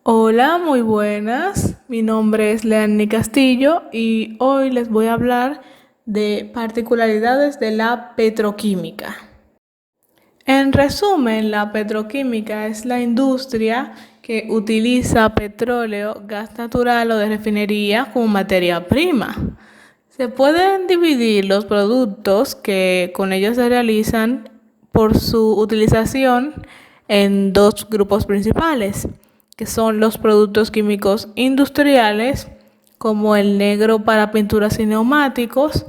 Hola, muy buenas. Mi nombre es Leanny Castillo y hoy les voy a hablar de particularidades de la petroquímica. En resumen, la petroquímica es la industria que utiliza petróleo, gas natural o de refinería como materia prima. Se pueden dividir los productos que con ellos se realizan por su utilización en dos grupos principales, que son los productos químicos industriales, como el negro para pinturas y neumáticos,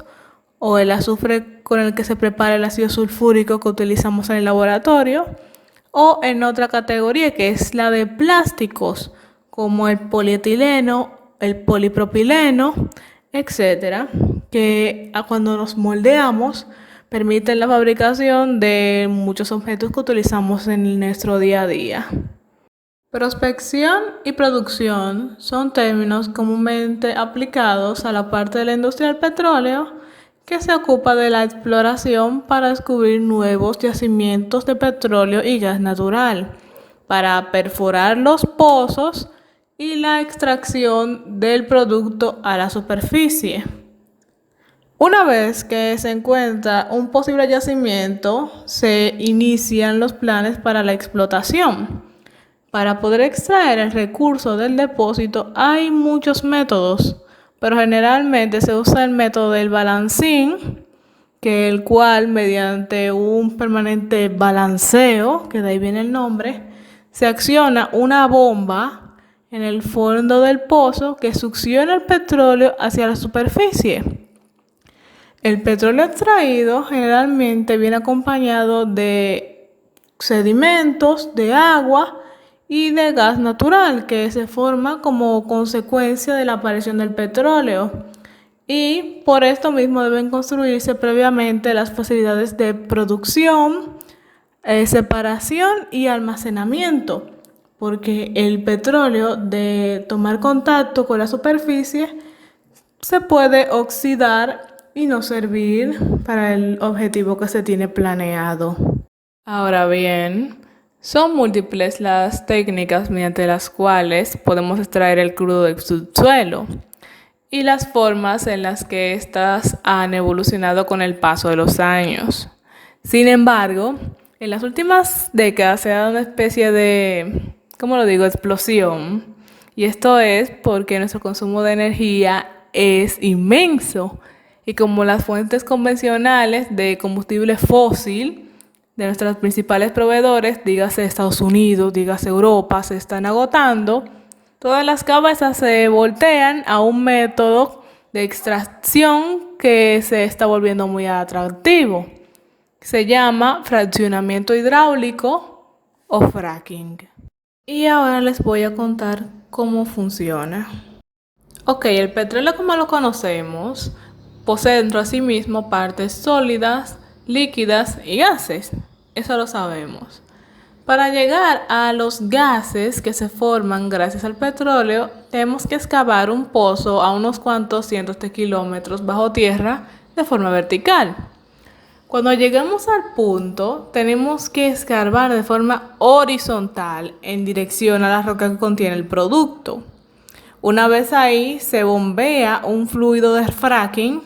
o el azufre con el que se prepara el ácido sulfúrico que utilizamos en el laboratorio, o en otra categoría que es la de plásticos, como el polietileno, el polipropileno, etcétera, que cuando nos moldeamos permiten la fabricación de muchos objetos que utilizamos en nuestro día a día. Prospección y producción son términos comúnmente aplicados a la parte de la industria del petróleo que se ocupa de la exploración para descubrir nuevos yacimientos de petróleo y gas natural, para perforar los pozos y la extracción del producto a la superficie. Una vez que se encuentra un posible yacimiento, se inician los planes para la explotación. Para poder extraer el recurso del depósito hay muchos métodos, pero generalmente se usa el método del balancín, que el cual mediante un permanente balanceo, que de ahí viene el nombre, se acciona una bomba en el fondo del pozo que succiona el petróleo hacia la superficie. El petróleo extraído generalmente viene acompañado de sedimentos, de agua y de gas natural que se forma como consecuencia de la aparición del petróleo. Y por esto mismo deben construirse previamente las facilidades de producción, separación y almacenamiento, porque el petróleo de tomar contacto con la superficie se puede oxidar y no servir para el objetivo que se tiene planeado. Ahora bien, son múltiples las técnicas mediante las cuales podemos extraer el crudo del subsuelo y las formas en las que éstas han evolucionado con el paso de los años. Sin embargo, en las últimas décadas se ha dado una especie de, ¿cómo lo digo?, explosión. Y esto es porque nuestro consumo de energía es inmenso. Y como las fuentes convencionales de combustible fósil de nuestros principales proveedores, dígase Estados Unidos, dígase Europa, se están agotando, todas las cabezas se voltean a un método de extracción que se está volviendo muy atractivo. Se llama fraccionamiento hidráulico o fracking. Y ahora les voy a contar cómo funciona. Ok, el petróleo como lo conocemos posee dentro de sí mismo partes sólidas, líquidas y gases. Eso lo sabemos. Para llegar a los gases que se forman gracias al petróleo, tenemos que excavar un pozo a unos cuantos cientos de kilómetros bajo tierra de forma vertical. Cuando llegamos al punto, tenemos que escarbar de forma horizontal en dirección a la roca que contiene el producto. Una vez ahí, se bombea un fluido de fracking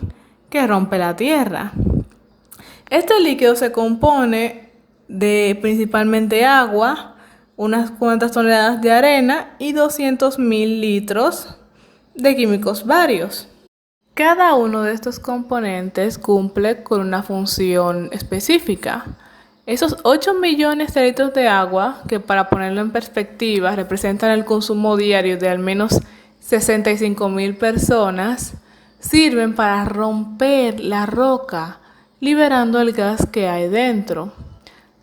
que rompe la tierra. Este líquido se compone de principalmente agua, unas cuantas toneladas de arena y 200.000 litros de químicos varios. Cada uno de estos componentes cumple con una función específica. Esos 8 millones de litros de agua, que para ponerlo en perspectiva representan el consumo diario de al menos 65.000 personas, sirven para romper la roca, liberando el gas que hay dentro,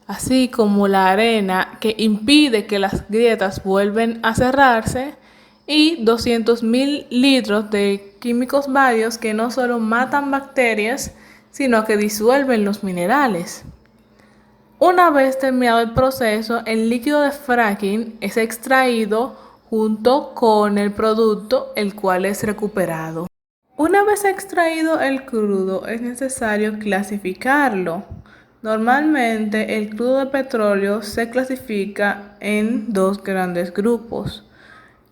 así como la arena que impide que las grietas vuelvan a cerrarse y 200.000 litros de químicos varios que no solo matan bacterias, sino que disuelven los minerales. Una vez terminado el proceso, el líquido de fracking es extraído junto con el producto, el cual es recuperado. Una vez extraído el crudo, es necesario clasificarlo. Normalmente, el crudo de petróleo se clasifica en dos grandes grupos.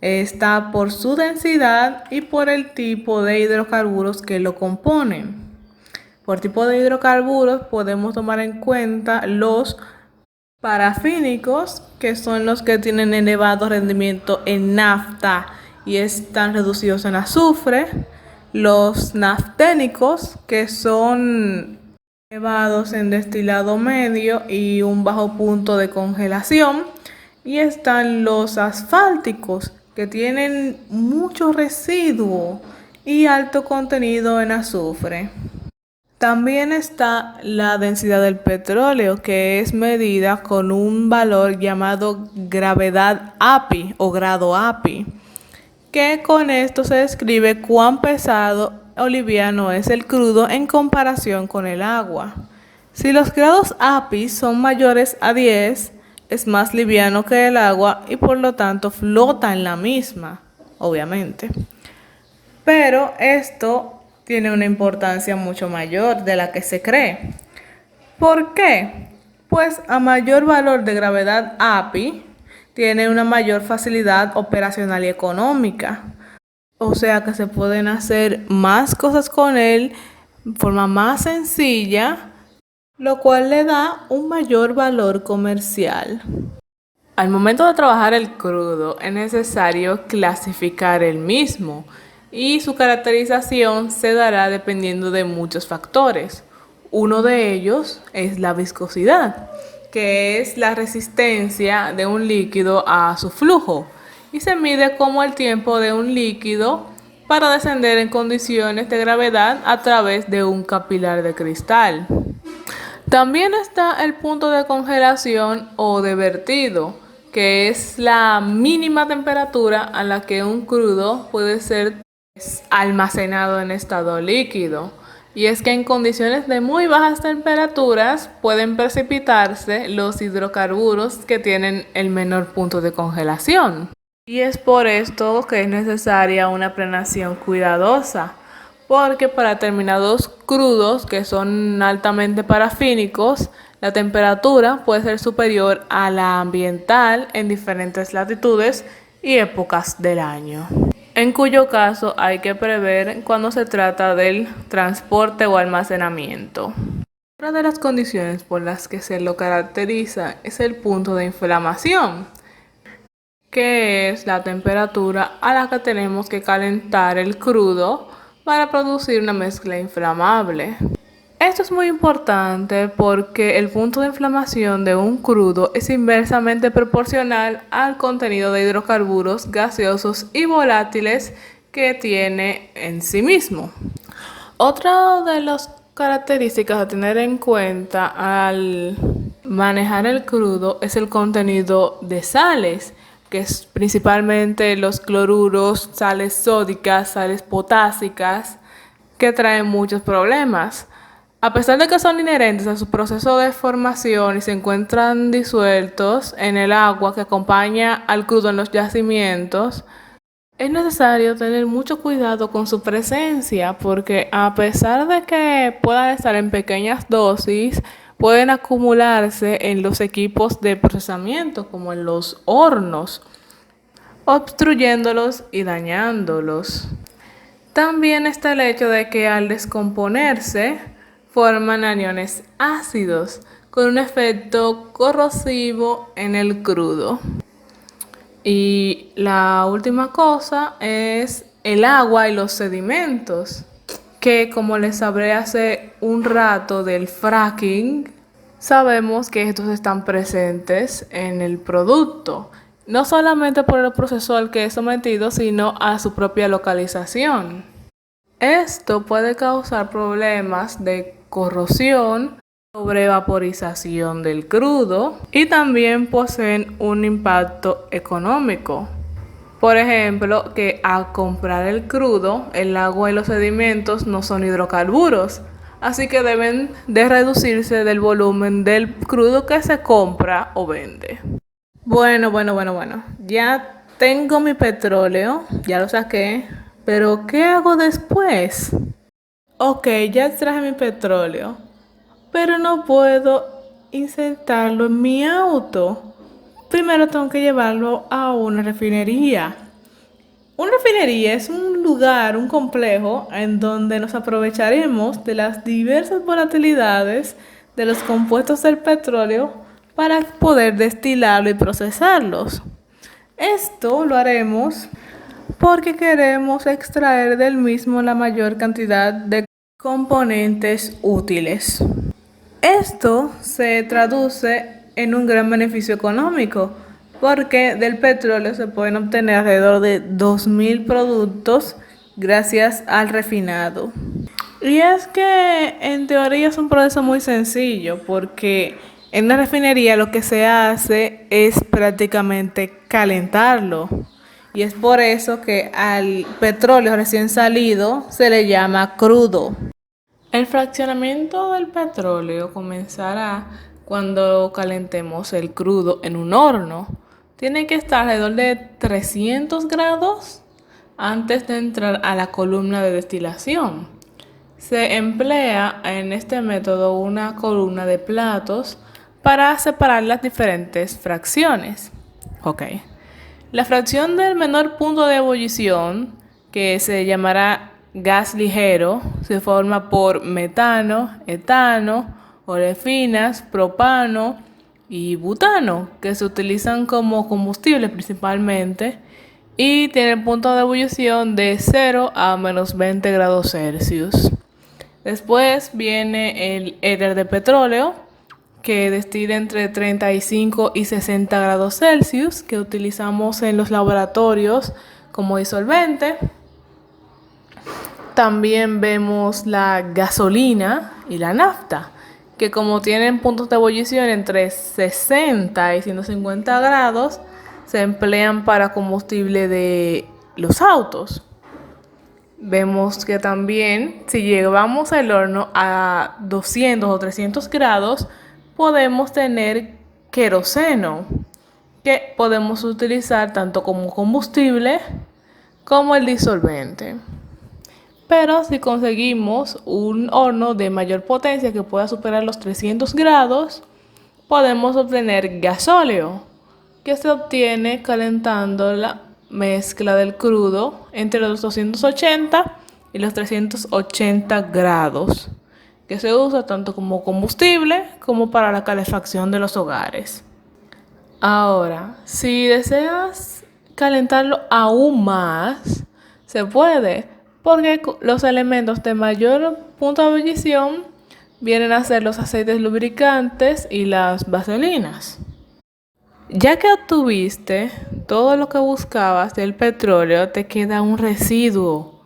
Está por su densidad y por el tipo de hidrocarburos que lo componen. Por tipo de hidrocarburos podemos tomar en cuenta los parafínicos, que son los que tienen elevado rendimiento en nafta y están reducidos en azufre. Los nafténicos, que son elevados en destilado medio y un bajo punto de congelación. Y están los asfálticos, que tienen mucho residuo y alto contenido en azufre. También está la densidad del petróleo, que es medida con un valor llamado gravedad API o grado API, que con esto se describe cuán pesado o liviano es el crudo en comparación con el agua. Si los grados API son mayores a 10, es más liviano que el agua y por lo tanto flota en la misma, obviamente. Pero esto tiene una importancia mucho mayor de la que se cree. ¿Por qué? Pues a mayor valor de gravedad API, tiene una mayor facilidad operacional y económica. O sea que se pueden hacer más cosas con él de forma más sencilla, lo cual le da un mayor valor comercial. Al momento de trabajar el crudo es necesario clasificar el mismo y su caracterización se dará dependiendo de muchos factores. Uno de ellos es la viscosidad, que es la resistencia de un líquido a su flujo y se mide como el tiempo de un líquido para descender en condiciones de gravedad a través de un capilar de cristal. También está el punto de congelación o de vertido, que es la mínima temperatura a la que un crudo puede ser almacenado en estado líquido. Y es que en condiciones de muy bajas temperaturas pueden precipitarse los hidrocarburos que tienen el menor punto de congelación. Y es por esto que es necesaria una planeación cuidadosa, porque para determinados crudos que son altamente parafínicos, la temperatura puede ser superior a la ambiental en diferentes latitudes y épocas del año, en cuyo caso hay que prever cuando se trata del transporte o almacenamiento. Otra de las condiciones por las que se lo caracteriza es el punto de inflamación, que es la temperatura a la que tenemos que calentar el crudo para producir una mezcla inflamable. Esto es muy importante porque el punto de inflamación de un crudo es inversamente proporcional al contenido de hidrocarburos gaseosos y volátiles que tiene en sí mismo. Otra de las características a tener en cuenta al manejar el crudo es el contenido de sales, que es principalmente los cloruros, sales sódicas, sales potásicas, que traen muchos problemas. A pesar de que son inherentes a su proceso de formación y se encuentran disueltos en el agua que acompaña al crudo en los yacimientos, es necesario tener mucho cuidado con su presencia porque a pesar de que puedan estar en pequeñas dosis, pueden acumularse en los equipos de procesamiento como en los hornos, obstruyéndolos y dañándolos. También está el hecho de que al descomponerse forman aniones ácidos con un efecto corrosivo en el crudo. Y la última cosa es el agua y los sedimentos, que como les hablé hace un rato del fracking, sabemos que estos están presentes en el producto, no solamente por el proceso al que es sometido, sino a su propia localización. Esto puede causar problemas de corrosión, sobrevaporización del crudo y también poseen un impacto económico. Por ejemplo, que al comprar el crudo, el agua y los sedimentos no son hidrocarburos, así que deben de reducirse del volumen del crudo que se compra o vende. Bueno, ya tengo mi petróleo, ya lo saqué, pero ¿qué hago después? Ok, ya extraje mi petróleo, pero no puedo insertarlo en mi auto. Primero tengo que llevarlo a una refinería. Una refinería es un lugar, un complejo en donde nos aprovecharemos de las diversas volatilidades de los compuestos del petróleo para poder destilarlo y procesarlos. Esto lo haremos porque queremos extraer del mismo la mayor cantidad de componentes útiles. Esto se traduce en un gran beneficio económico, porque del petróleo se pueden obtener alrededor de 2.000 productos gracias al refinado. Y es que en teoría es un proceso muy sencillo, porque en la refinería lo que se hace es prácticamente calentarlo. Y es por eso que al petróleo recién salido se le llama crudo. El fraccionamiento del petróleo comenzará cuando calentemos el crudo en un horno. Tiene que estar alrededor de 300 grados antes de entrar a la columna de destilación. Se emplea en este método una columna de platos para separar las diferentes fracciones. Ok. La fracción del menor punto de ebullición, que se llamará gas ligero, se forma por metano, etano, olefinas, propano y butano, que se utilizan como combustible principalmente y tiene punto de ebullición de 0 a menos 20 grados Celsius. Después viene el éter de petróleo, que destila entre 35 y 60 grados Celsius, que utilizamos en los laboratorios como disolvente. También vemos la gasolina y la nafta, que como tienen puntos de ebullición entre 60 y 150 grados, se emplean para combustible de los autos. Vemos que también si llevamos el horno a 200 o 300 grados, podemos tener queroseno, que podemos utilizar tanto como combustible como el disolvente. Pero si conseguimos un horno de mayor potencia que pueda superar los 300 grados, podemos obtener gasóleo, que se obtiene calentando la mezcla del crudo entre los 280 y los 380 grados, que se usa tanto como combustible como para la calefacción de los hogares. Ahora, si deseas calentarlo aún más, se puede, porque los elementos de mayor punto de ebullición vienen a ser los aceites lubricantes y las vaselinas. Ya que obtuviste todo lo que buscabas del petróleo, te queda un residuo.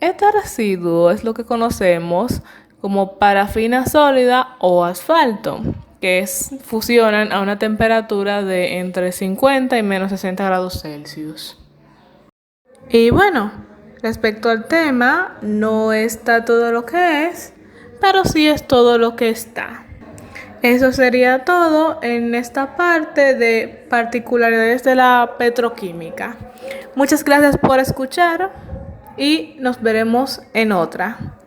Este residuo es lo que conocemos como parafina sólida o asfalto, que fusionan a una temperatura de entre 50 y menos 60 grados Celsius. Y bueno, respecto al tema, no está todo lo que es, pero sí es todo lo que está. Eso sería todo en esta parte de particularidades de la petroquímica. Muchas gracias por escuchar y nos veremos en otra.